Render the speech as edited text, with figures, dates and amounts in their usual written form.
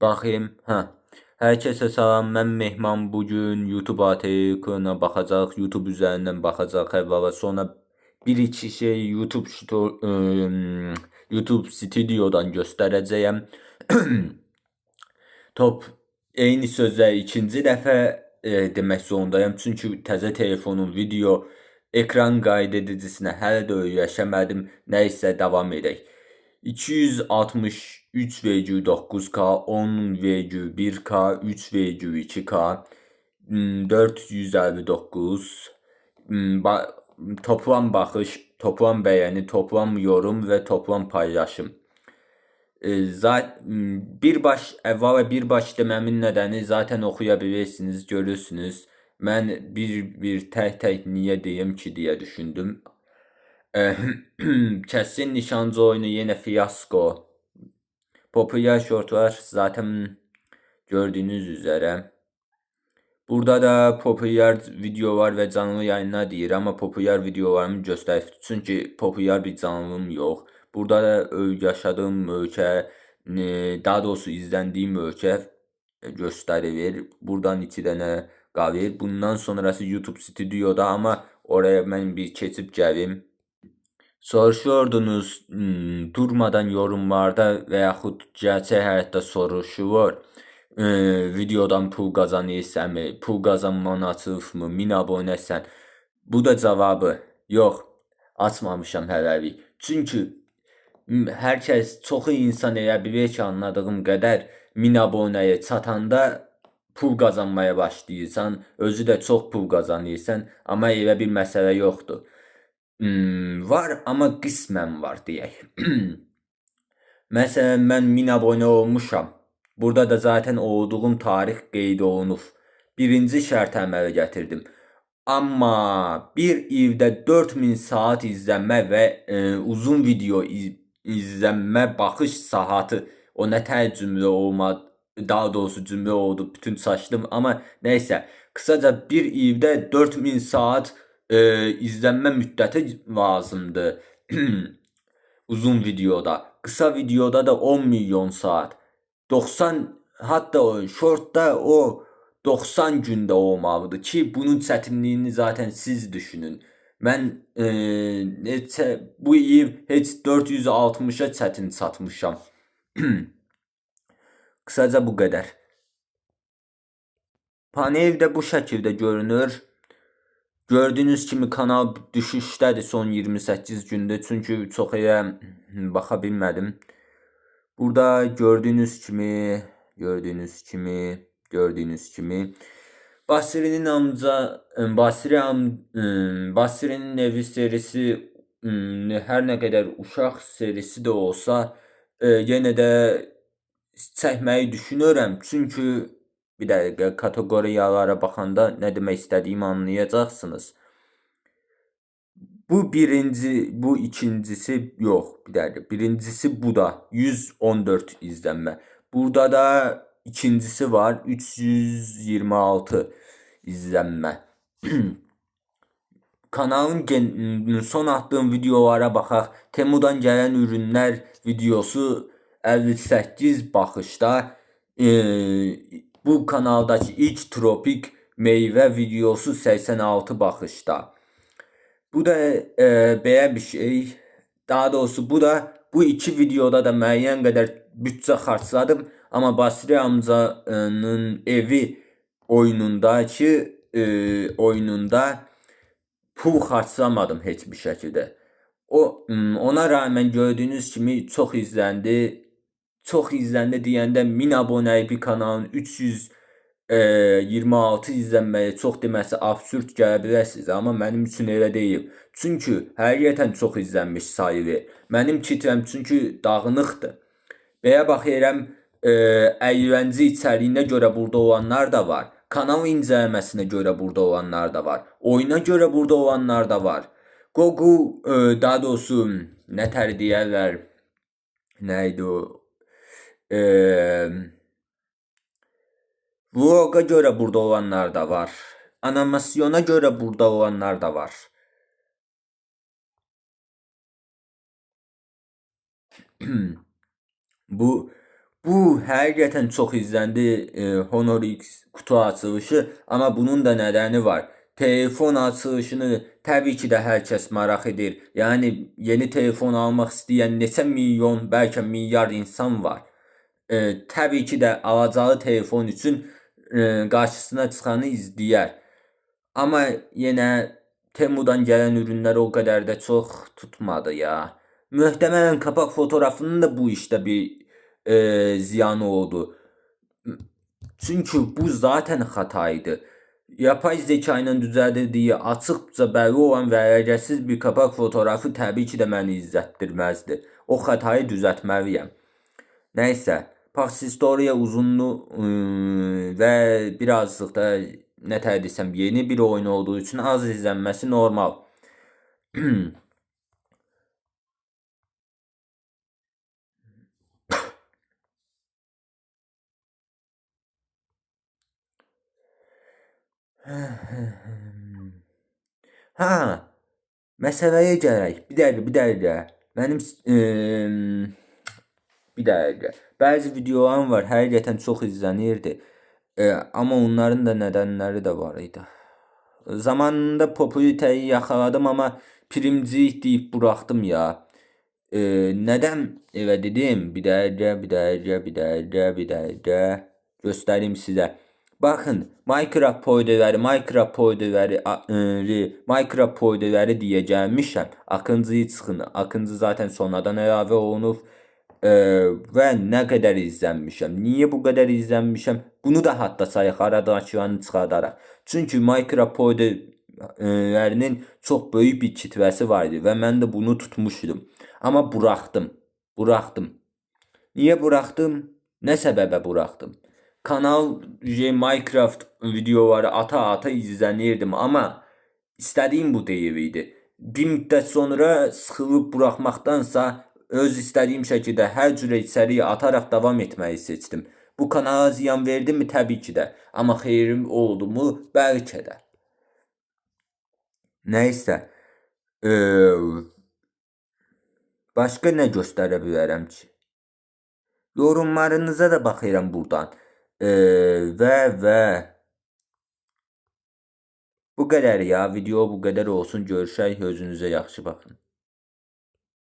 Baxayım. Hə. Hər kəsə salam. Mən Mehman. Bugün YouTube ATK-na baxacaq. YouTube üzərindən baxacaq əvvəla. Sonra bir-iki şey YouTube Studiodan göstərəcəyəm. Top eyni sözləri ikinci dəfə demək zorundayım. Çünki təzə telefonun video ekran qaydedicisine hələ də öyrəşəmədim. Nəysə davam edək. 263,9K, 10,1K, 3,2K, 459, toplam baxış, toplam bəyəni, toplam yorum və toplam paylaşım. Əvvəla birbaş deməmin nədəni zaten oxuya bilirsiniz, görürsünüz. Mən bir tək niyə deyim ki deyə düşündüm. Kəskin nişancı oyunu yenə fiyasko. Popüler shortlar zaten gördüğünüz üzere. Burada da popüler videolar ve canlı yayınlar deyir, ama popüler videolarımı göstərib. Çünki popüler bir canlım yok. Burada da yaşadığım ölkə, daha doğrusu izləndiğim ölkə göstərilir. Buradan 2 dənə qalır. Bundan sonrası YouTube Studio'da, ama oraya mən bir keçib gəlim. Soruşuyordunuz durmadan yorumlarda ve yaxud gerçək həyatda soruşulur. Videodan pul qazanırsanmı, pul qazanman açılıbmı, 1000 abunəsən. Bu da cavabı yox, açmamışam hələlik. Çünki hər kəs, çoxu insan elə bilir ki, anladığım qədər 1000 abunəyə çatanda pul qazanmaya başlayırsan, özü də çox pul qazanırsan, amma elə bir məsələ yoxdur. Var, amma qismən var deyək. Məsələn, mən 1000 abunə olmuşam. Burada da zaten olduğum tarix qeyd olunub. Birinci şərt əmələ gətirdim. Amma bir ildə 4000 saat izlənmə və uzun video izlənmə baxış saatı, o nə tər cümlə olmadı, daha doğrusu cümlə oldu, bütün saçdım, amma nəysə, kısaca bir ildə 4000 saat izlənmə müddəti lazımdır. Uzun videoda. Kısa videoda da 10 milyon saat. 90, hatta o shortda o 90 gündə olmalıdır ki, bunun çətinliyini zaten siz düşünün. Mən bu il heç 460'a çətin çatmışam. Kısaca bu qədər. Paneldə bu şəkildə görünür. Gördüğünüz kimi kanal düşüşdədir son 28 gündür. Çünki çox elə baxa bilmədim. Burada gördüğünüz kimi Basri'nin evi serisi hər nə qədər uşaq serisi də olsa yenə də çəkməyi düşünürəm. Çünki bir dəqiqə kateqoriyalara baxanda nə demək istədiyimi anlayacaqsınız. Bu birinci, bu ikincisi yox, bir dəqiqə. Birincisi bu da 114 izlənmə. Burada da ikincisi var, 326 izlənmə. Kanalın son attığım videolara baxaq. Temudan gələn ürünlər videosu 58 baxışda. Bu kanaldakı ilk tropik meyvə videosu 86 baxışda. Bu da belə bir şey. Daha doğrusu bu iki videoda da müəyyən qədər bütçə xərcladım. Amma Basri amcanın evi oyununda pul xərclamadım heç bir şəkildə. Ona rağmen gördüğünüz kimi çox izləndi. Çox izləndi deyəndə 1000 abunəli bir kanalın 326 izlənməyə çox deməsi absurd gələ bilər sizə, amma mənim üçün elə deyil. Çünki həqiqətən çox izlənmiş sayılır. Mənim kitləm çünki dağınıqdır. Belə baxıram, əyləncə içəriyinə görə burada olanlar da var. Kanal incələməsinə görə burada olanlar da var. Oyuna görə burada olanlar da var. Google, daha doğrusu nə tər deyərlər, nəydi o? Vloga görə burada olanlar da var. Animasyona görə burada olanlar da var. Bu Bu həqiqətən çox izləndi Honor X kutu açılışı, amma bunun da nədəni var. Telefon açılışını təbii ki də hər kəs maraq edir. Yəni yeni telefon almaq istəyən neçə milyon, bəlkə milyar insan var. Təbii ki də alacağı telefon üçün qarşısına çıxanı izləyər. Amma yenə Temudan gələn ürünlər o qədər də çox tutmadı ya. Möhtəmələn kapak fotoğrafının da bu işdə bir ziyanı oldu. Çünki bu zaten hataydı. Yapay zeka ilə düzəldirdiyi açıqca bəlli olan və əlaqəsiz bir kapak fotoğrafı təbii ki də məni izzətdirməzdi. O xətayı düzəltməliyəm. Nəysə, Paxsistoriya uzunlu və birazcık da nə tər desəm yeni bir oyun olduğu üçün az izlənməsi normal. Ha, məsələyə gələk. Bir dəqiqə. Mənim bir dəqiqə. Bəzi videolarım var, həqiqətən çox izlənirdi. Amma onların da nədənləri də var idi. Zamanında popülariteyi yaxaladım, amma primcilik deyib buraxdım ya. Nədən elə dedim? Bir dəqiqə. Göstəreyim sizə. Baxın, Minecraft poydeləri deyə gəlmişəm. Akıncıyı çıxın. Akıncı zaten sonradan əlavə olunub. Və nə qədər izlənmişəm. Niyə bu qədər izlənmişəm? Bunu da hatta sayıq aradakılarını çıxardaraq. Çünki Minecraft poydelərinin çox böyük bir kitlesi vardı və mən də bunu tutmuşdum. Amma buraxdım. Niyə buraxdım? Nə səbəbə buraxdım? Kanal Minecraft videoları ata izlənirdim, amma istədiyim bu deyildi. Bir müddət sonra sıxılıb buraxmaqdansa öz istədiyim şəkildə hər cürə içəriyi ataraq davam etməyi seçdim. Bu kanala ziyan verdi mi? Təbii ki də. Amma xeyrim oldu mu? Bəlkə də. Nəysə. Başqa nə göstərə bilərəm ki? Yorumlarınıza da baxıram buradan. Və bu qədər ya. Video bu qədər olsun. Görüşək. Özünüzə yaxşı baxın.